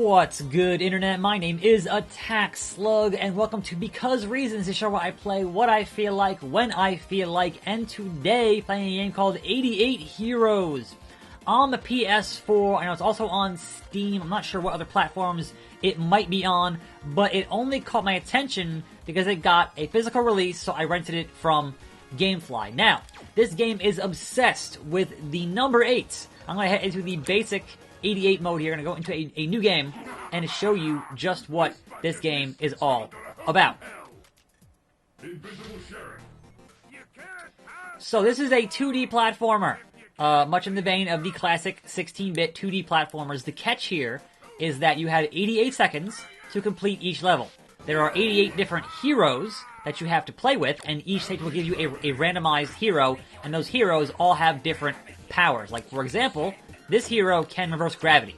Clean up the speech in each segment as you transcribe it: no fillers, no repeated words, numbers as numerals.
What's good, Internet? My name is attackslug, and welcome to Because Reasons, the show where I play what I feel like, when I feel like, and today, playing a game called 88 Heroes on the PS4. I know it's also on Steam. I'm not sure what other platforms it might be on, but it only caught my attention because it got a physical release, so I rented it from Gamefly. Now, this game is obsessed with the number 8. I'm going to head into the basic 88 mode here. I'm going to go into a new game and show you just what this game is all about. So this is a 2D platformer, much in the vein of the classic 16-bit 2D platformers. The catch here is that you have 88 seconds to complete each level. There are 88 different heroes that you have to play with, and each stage will give you a randomized hero, and those heroes all have different powers. Like, for example, this hero can reverse gravity.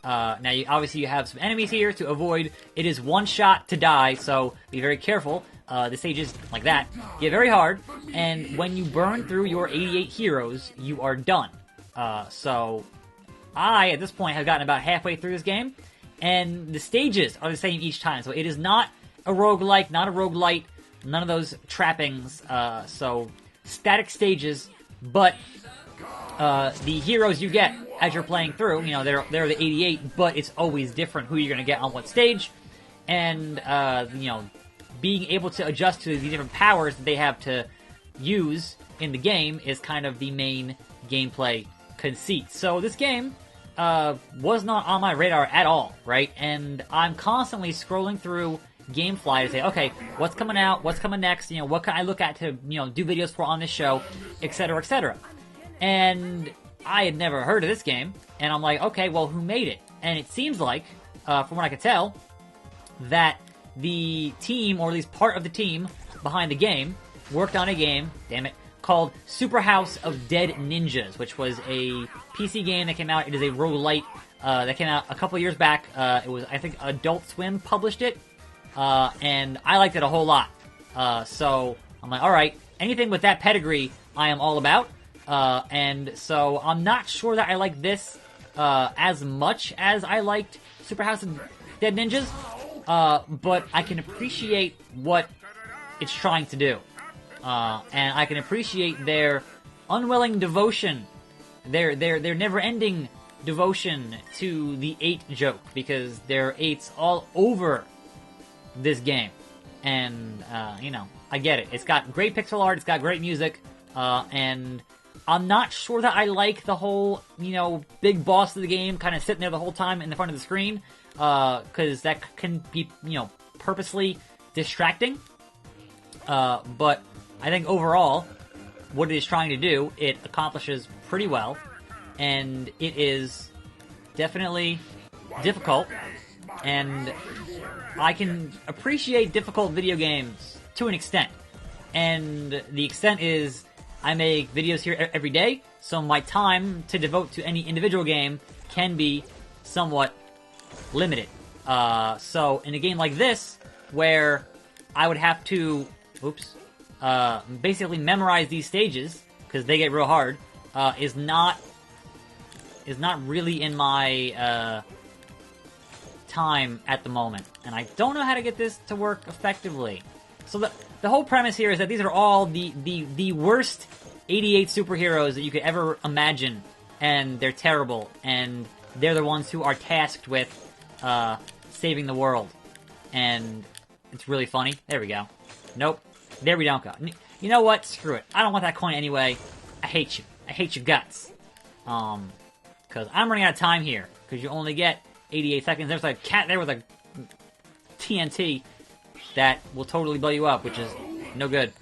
Now, obviously you have some enemies here to avoid. It is one shot to die, so be very careful. The stages like that get very hard, and when you burn through your 88 heroes, you are done. So I, at this point, have gotten about halfway through this game, and the stages are the same each time. So it is not a roguelike, not a roguelite, none of those trappings. So static stages, but the heroes you get as you're playing through, you know, they're the 88, but it's always different who you're going to get on what stage, and, you know, being able to adjust to the different powers that they have to use in the game is kind of the main gameplay conceit. So this game was not on my radar at all, right? And I'm constantly scrolling through Gamefly to say, okay, what's coming out, what's coming next, you know, what can I look at to, you know, do videos for on this show, etc., etc. And I had never heard of this game, and I'm like, okay, well, who made it? And it seems like, from what I could tell, that the team, or at least part of the team behind the game, worked on a game, damn it, called Super House of Dead Ninjas, which was a PC game that came out. It is a roguelite that came out a couple years back. It was, I think, Adult Swim published it, and I liked it a whole lot. So I'm like, alright, anything with that pedigree, I am all about. And so I'm not sure that I like this as much as I liked Super House of Dead Ninjas, but I can appreciate what it's trying to do. And I can appreciate their unwilling devotion, their never-ending devotion to the 8 joke, because there are 8s all over this game. And, you know, I get it. It's got great pixel art, it's got great music, and I'm not sure that I like the whole, you know, big boss of the game kind of sitting there the whole time in the front of the screen, because that can be, you know, purposely distracting. But I think overall, what it is trying to do, it accomplishes pretty well, and it is definitely difficult, and I can appreciate difficult video games to an extent, and the extent is I make videos here every day, so my time to devote to any individual game can be somewhat limited. So in a game like this, where I would have to, basically memorize these stages, because they get real hard, is not really in my, time at the moment. And I don't know how to get this to work effectively. So the whole premise here is that these are all the worst 88 superheroes that you could ever imagine, and they're terrible, and they're the ones who are tasked with saving the world. And it's really funny. There we go. Nope. There we don't go. You know what? Screw it. I don't want that coin anyway. I hate you. I hate your guts. Because I'm running out of time here, because you only get 88 seconds. There's a cat there with a TNT that will totally blow you up, which is no good.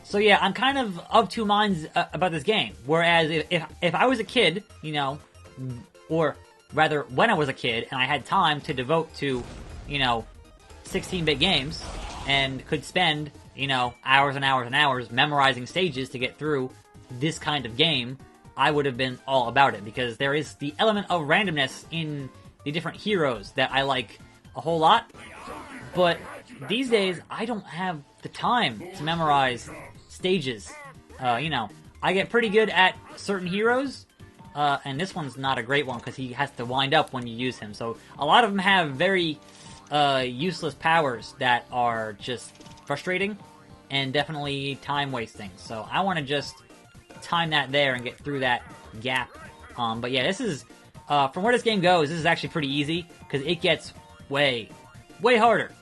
So yeah, I'm kind of two minds about this game. Whereas if I was a kid, you know, or rather when I was a kid and I had time to devote to, you know, 16-bit games and could spend, you know, hours and hours and hours memorizing stages to get through this kind of game, I would have been all about it, because there is the element of randomness in the different heroes that I like a whole lot. But these days, I don't have the time to memorize stages. You know, I get pretty good at certain heroes, and this one's not a great one because he has to wind up when you use him. So a lot of them have very useless powers that are just frustrating and definitely time wasting. So I want to just time that there and get through that gap. But yeah, this is from where this game goes. This is actually pretty easy because it gets way harder,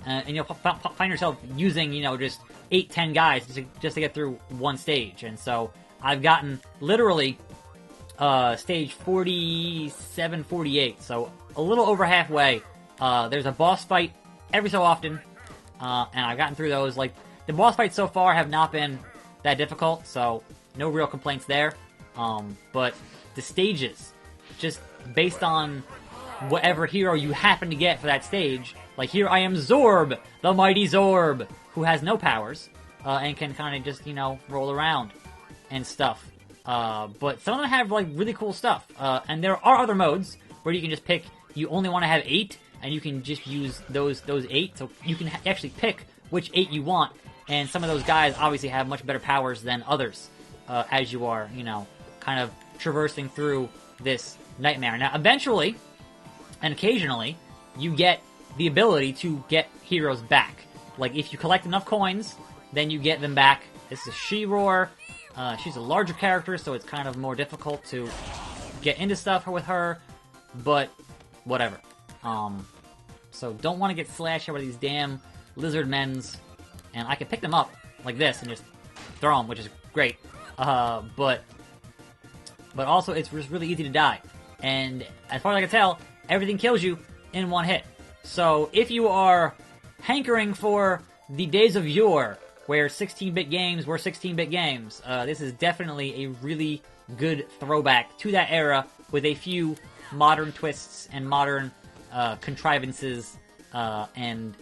and you'll find yourself using just 8-10 guys just to get through one stage. And so I've gotten literally stage 47, 48, so a little over halfway. There's a boss fight every so often, and I've gotten through those. Like, the boss fights so far have not been that difficult, so no real complaints there. But the stages, just based on whatever hero you happen to get for that stage, like here I am Zorb, the mighty Zorb, who has no powers, and can kind of just, roll around and stuff. But some of them have, like, really cool stuff. And there are other modes where you can just pick, you only want to have 8, and you can just use those 8. So you can actually pick which 8 you want, and some of those guys obviously have much better powers than others, as you are, kind of traversing through this nightmare. Now, eventually, and occasionally, you get the ability to get heroes back. Like, if you collect enough coins, then you get them back. This is She-Roar. She's a larger character, so it's kind of more difficult to get into stuff with her, but whatever. So don't want to get slashed by these damn lizard men's, and I can pick them up like this and just throw them, which is great. But also it's just really easy to die. And as far as I can tell, everything kills you in one hit. So if you are hankering for the days of yore, where 16-bit games were 16-bit games, this is definitely a really good throwback to that era with a few modern twists and modern contrivances and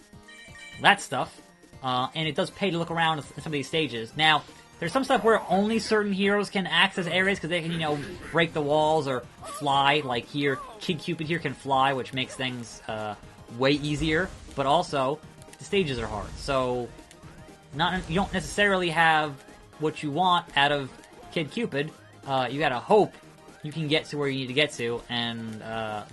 that stuff. And it does pay to look around at some of these stages. Now, there's some stuff where only certain heroes can access areas because they can, break the walls or fly. Like here, Kid Cupid here can fly, which makes things way easier. But also, the stages are hard. So you don't necessarily have what you want out of Kid Cupid. You gotta hope you can get to where you need to get to. And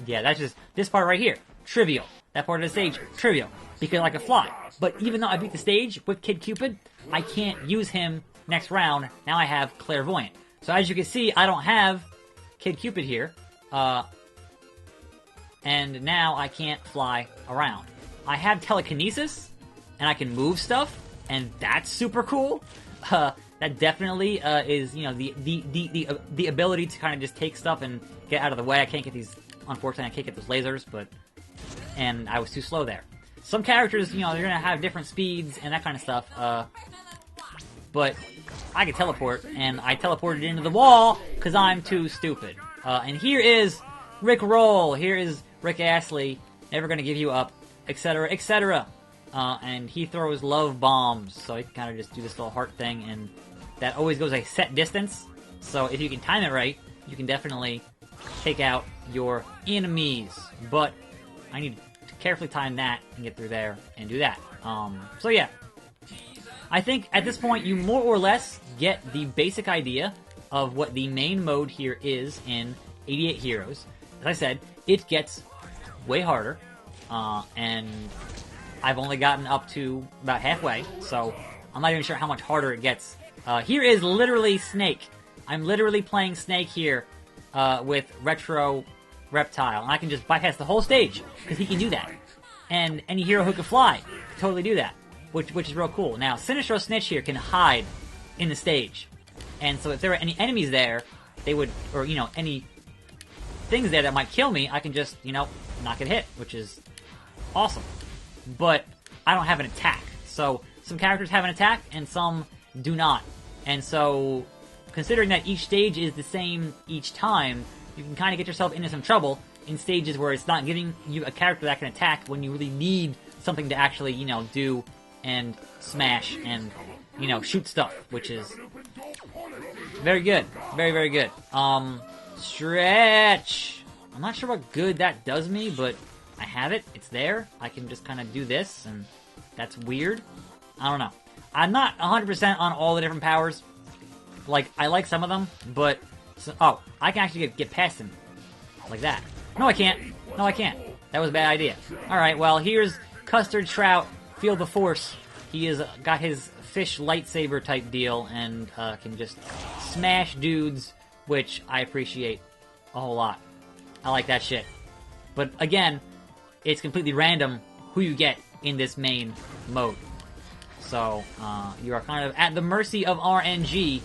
yeah, that's just this part right here. Trivial. That part of the stage, trivial. Because I can fly. But even though I beat the stage with Kid Cupid, I can't use him next round. Now I have Clairvoyant. So as you can see, I don't have Kid Cupid here. And now I can't fly around. I have telekinesis, and I can move stuff, and that's super cool. That definitely is, the ability to kind of just take stuff and get out of the way. I can't get these, unfortunately, I can't get those lasers, and I was too slow there. Some characters, they're gonna have different speeds and that kind of stuff, but I can teleport, and I teleported into the wall because I'm too stupid. And here is Rick Roll, here is Rick Astley, never gonna give you up, etc., etc. And he throws love bombs, so he can kind of just do this little heart thing, and that always goes a set distance, so if you can time it right, you can definitely take out your enemies. But I need to carefully time that and get through there and do that. So yeah, I think at this point you more or less get the basic idea of what the main mode here is in 88 Heroes. As I said, it gets way harder, and I've only gotten up to about halfway, so I'm not even sure how much harder it gets. Here is literally Snake. I'm literally playing Snake here with Retro Reptile, and I can just bypass the whole stage, because he can do that. And any hero who can fly can totally do that, which is real cool. Now, Sinistro Snitch here can hide in the stage, and so if there were any enemies there, they would, or, any things there that might kill me, I can just, not get hit, which is awesome. But I don't have an attack. So some characters have an attack and some do not. And so considering that each stage is the same each time, you can kind of get yourself into some trouble in stages where it's not giving you a character that can attack when you really need something to actually, do and smash and, shoot stuff, which is very good. Very, very good. Stretch. I'm not sure what good that does me, but I have it. It's there. I can just kind of do this, and that's weird. I don't know. I'm not 100% on all the different powers. Like, I like some of them, but So, oh, I can actually get past him. Like that. No, I can't. No, I can't. That was a bad idea. Alright, well, here's Custard Trout, Feel the Force. He has got his fish lightsaber type deal and can just smash dudes, which I appreciate a whole lot. I like that shit. But again, it's completely random who you get in this main mode. So, you are kind of at the mercy of RNG,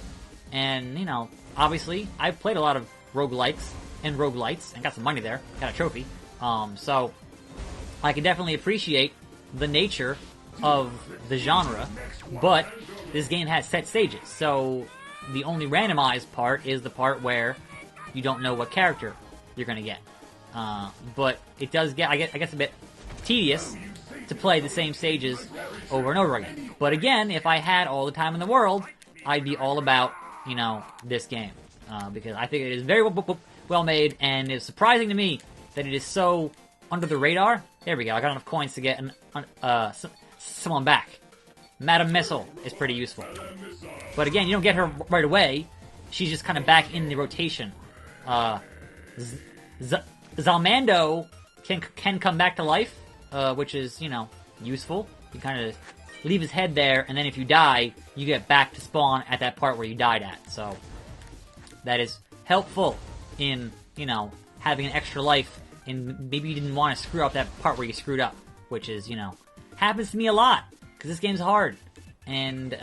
and, you know, obviously, I've played a lot of roguelikes and roguelites, and got some money there, got a trophy, so I can definitely appreciate the nature of the genre, but this game has set stages, so the only randomized part is the part where you don't know what character you're gonna get. But it does get, I guess, a bit tedious to play the same stages over and over again. But again, if I had all the time in the world, I'd be all about, you know, this game. Because I think it is very well made, and it's surprising to me that it is so under the radar. There we go, I got enough coins to get someone back. Madam Missile is pretty useful. But again, you don't get her right away. She's just kind of back in the rotation. Zalmando can come back to life, which is, you know, useful. You kind of leave his head there, and then if you die, you get back to spawn at that part where you died at. So that is helpful in, you know, having an extra life, and maybe you didn't want to screw up that part where you screwed up, which is, you know, happens to me a lot, because this game's hard. And,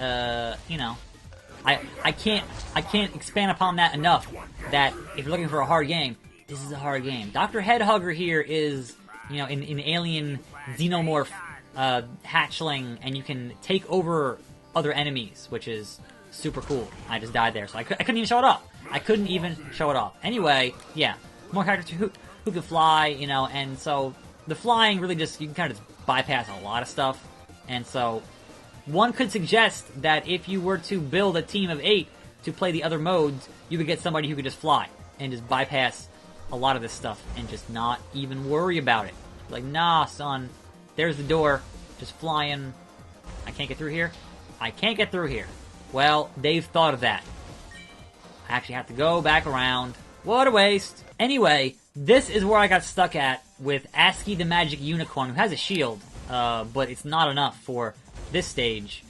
you know, I can't expand upon that enough, that if you're looking for a hard game, this is a hard game. Dr. Headhugger here is, you know, in alien xenomorph hatchling, and you can take over other enemies, which is super cool. I just died there, so I couldn't even show it off. I couldn't even show it off. Anyway, yeah, more characters who can fly, you know, and so the flying really just, you can kind of just bypass a lot of stuff, and so one could suggest that if you were to build a team of 8 to play the other modes, you could get somebody who could just fly and just bypass a lot of this stuff and just not even worry about it. Like, nah, son, there's the door, just flying. I can't get through here? I can't get through here. Well, they've thought of that. I actually have to go back around. What a waste. Anyway, this is where I got stuck at with ASCII the Magic Unicorn, who has a shield, but it's not enough for this stage,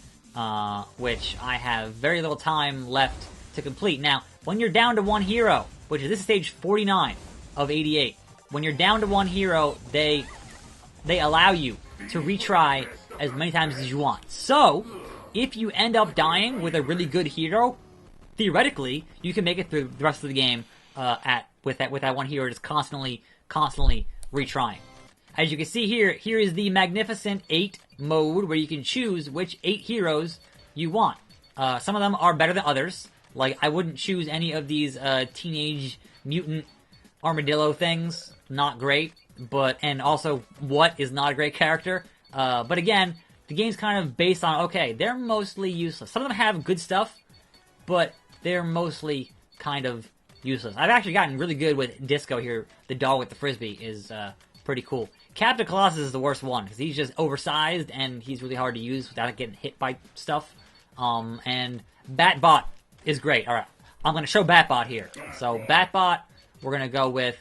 which I have very little time left to complete. Now, when you're down to one hero, which is this stage 49 of 88, when you're down to one hero, they allow you to retry as many times as you want. So, if you end up dying with a really good hero, theoretically, you can make it through the rest of the game with that one hero just constantly retrying. As you can see here is the Magnificent 8 mode, where you can choose which 8 heroes you want. Some of them are better than others. Like, I wouldn't choose any of these teenage mutant armadillo things. Not great. And also, What is not a great character. But again, the game's kind of based on, okay, they're mostly useless. Some of them have good stuff, but they're mostly kind of useless. I've actually gotten really good with Disco here. The dog with the frisbee is pretty cool. Captain Colossus is the worst one, because he's just oversized, and he's really hard to use without getting hit by stuff. And Batbot is great. Alright, I'm going to show Batbot here. So, Batbot, we're going to go with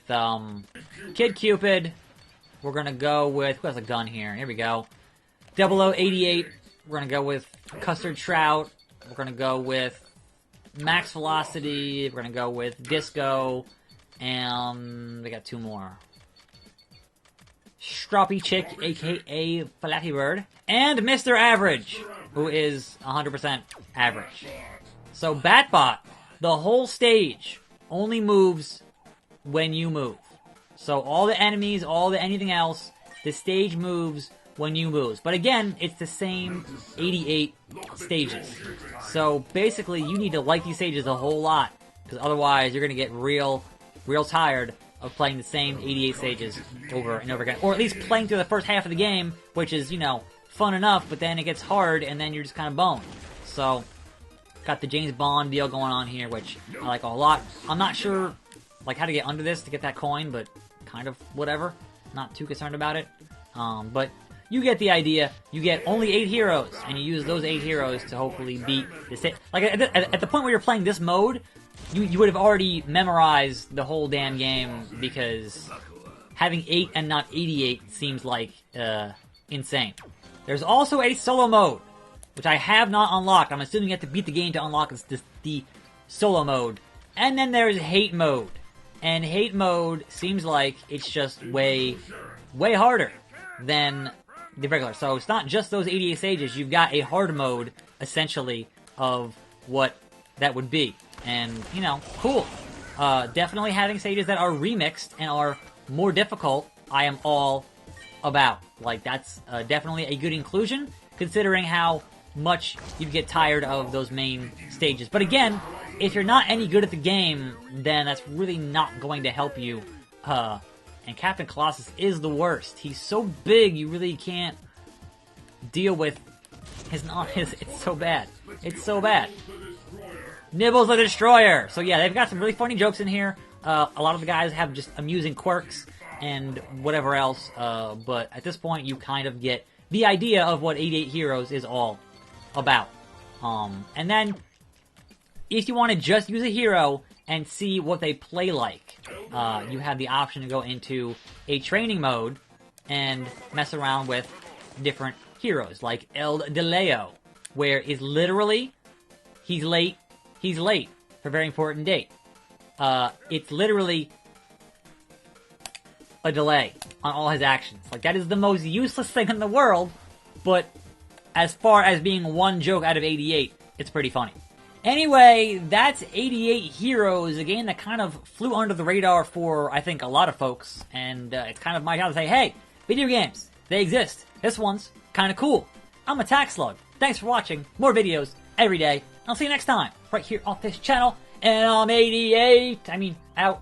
Kid Cupid. We're going to go with, who has a gun here? Here we go. 0088. We're going to go with Custard Trout. We're going to go with Max Velocity. We're going to go with Disco. And we got 2 more. Stroppy Chick, aka Flappy Bird. And Mr. Average, who is 100% average. So Batbot, the whole stage, only moves when you move. So all the enemies, anything else, the stage moves when you move. But again, it's the same 88 stages. So basically, you need to like these stages a whole lot, because otherwise you're going to get real tired of playing the same 88 stages over and over again. Or at least playing through the first half of the game, which is, you know, fun enough, but then it gets hard, and then you're just kind of boned. So, got the James Bond deal going on here, which I like a lot. I'm not sure, like, how to get under this to get that coin, but kind of whatever. Not too concerned about it. But you get the idea. You get only 8 heroes, and you use those 8 heroes to hopefully beat this hit. Like, at the point where you're playing this mode, you would have already memorized the whole damn game, because having 8 and not 88 seems like, insane. There's also a solo mode, which I have not unlocked. I'm assuming you have to beat the game to unlock the solo mode. And then there's hate mode. And hate mode seems like it's just way harder than the regular. So it's not just those 88 stages. You've got a hard mode, essentially, of what that would be. And, you know, cool. Definitely having stages that are remixed and are more difficult, I am all about. Like, that's definitely a good inclusion, considering how much you get tired of those main stages. But again, if you're not any good at the game, then that's really not going to help you. And Captain Colossus is the worst. He's so big, you really can't deal with it's so bad. It's so bad. Nibbles the Destroyer! So yeah, they've got some really funny jokes in here. A lot of the guys have just amusing quirks and whatever else, but at this point you kind of get the idea of what 88 Heroes is all about. And then, if you want to just use a hero and see what they play like, you have the option to go into a training mode and mess around with different heroes, like El DeLeo, where is literally, he's late for a very important date. It's literally a delay on all his actions. Like, that is the most useless thing in the world, but as far as being one joke out of 88, it's pretty funny. Anyway, that's 88 Heroes, a game that kind of flew under the radar for, I think, a lot of folks, and it's kind of my job to say, hey, video games, they exist. This one's kind of cool. I'm attackslug. Thanks for watching. More videos every day. I'll see you next time, right here on this channel, and I'm 88. Out.